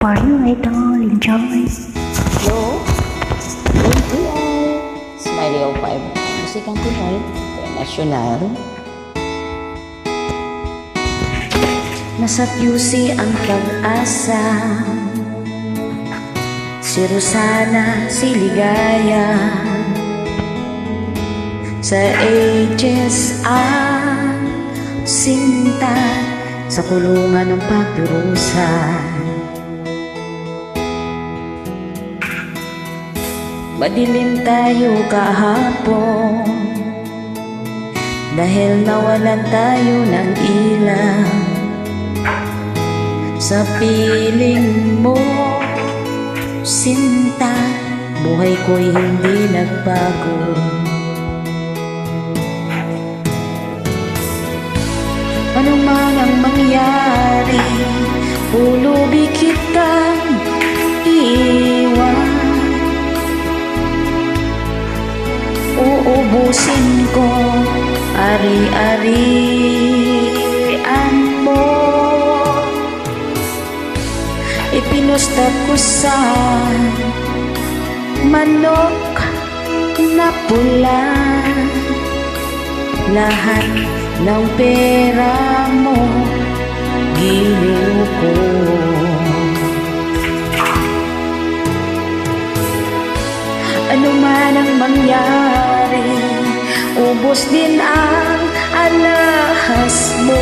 For you, idol, enjoy. Hello? Hello? Smiley 05. Musikang Pinoy International. Nasa QC ang pag-asa, si Rosana, si Ligaya. Sa ages ang sinta, sa kulungan ng pagdurusa. Madilim tayo kahapon, dahil nawalan tayo ng ilaw. Sa piling mo, sinta, buhay ko'y hindi nagbago. Ano man ang mangyari, pulubi kitang iwan. Uubusin ko ari-arian mo. Ipinustap ko sa manok na pula. Lahat ng pera mo, giliw ko. Ano man ang mangyari, ubos din ang alahas mo.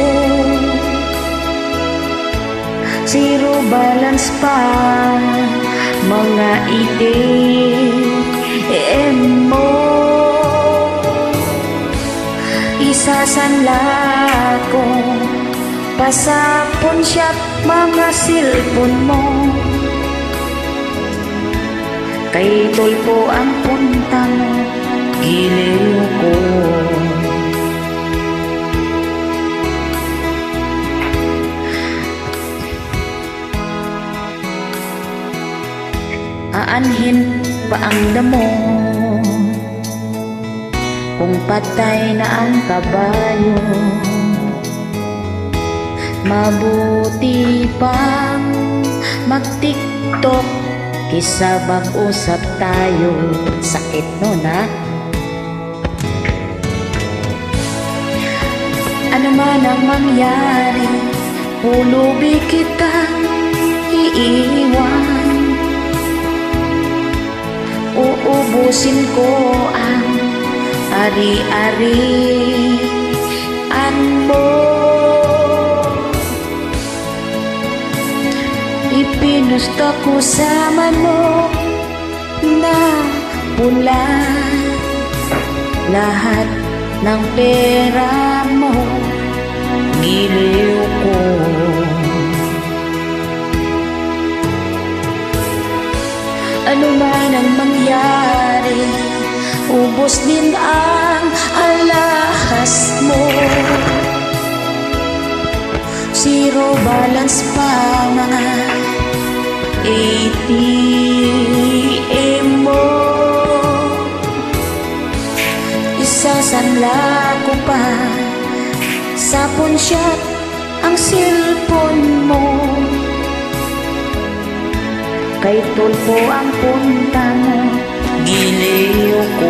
Zero balance pa mga ATM mo. Isasanla ko pa sa pawn shop mga cellphone mo. Kay tulpo ang punta mo, giliw ko. Aanhin pa ang damo, kung patay na ang kabayo. Mabuti pang mag-TikTok kisa mag-usap tayo. Sakit no na. Ano man ang mangyari, pulubi kitang iiwan. Uubusin ko ang ari-arian mo. Ipinusta ko sa manok na pula. Lahat ng pera mo, giliw ko. Ano man ang mangyari, ubos din ang alahas mo. Zero balance pa mga ATM mo. Isasanla ko pa sa pawn shop ang cellphone mo. Kay tulpo ang punta mo, giliw ko.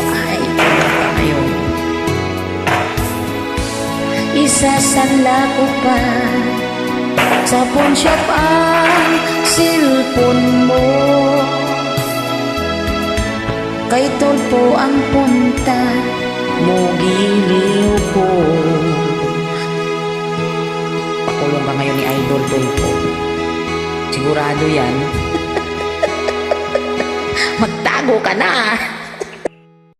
Ay, pala ka ngayon. Isasanla ko pa sa pawn shop ang cellphone mo. Kay tulpo ang punta mo, giliw ko. Pakulong ka ngayon ni Idol Tulpo. Sigurado yan. Magtago ka na.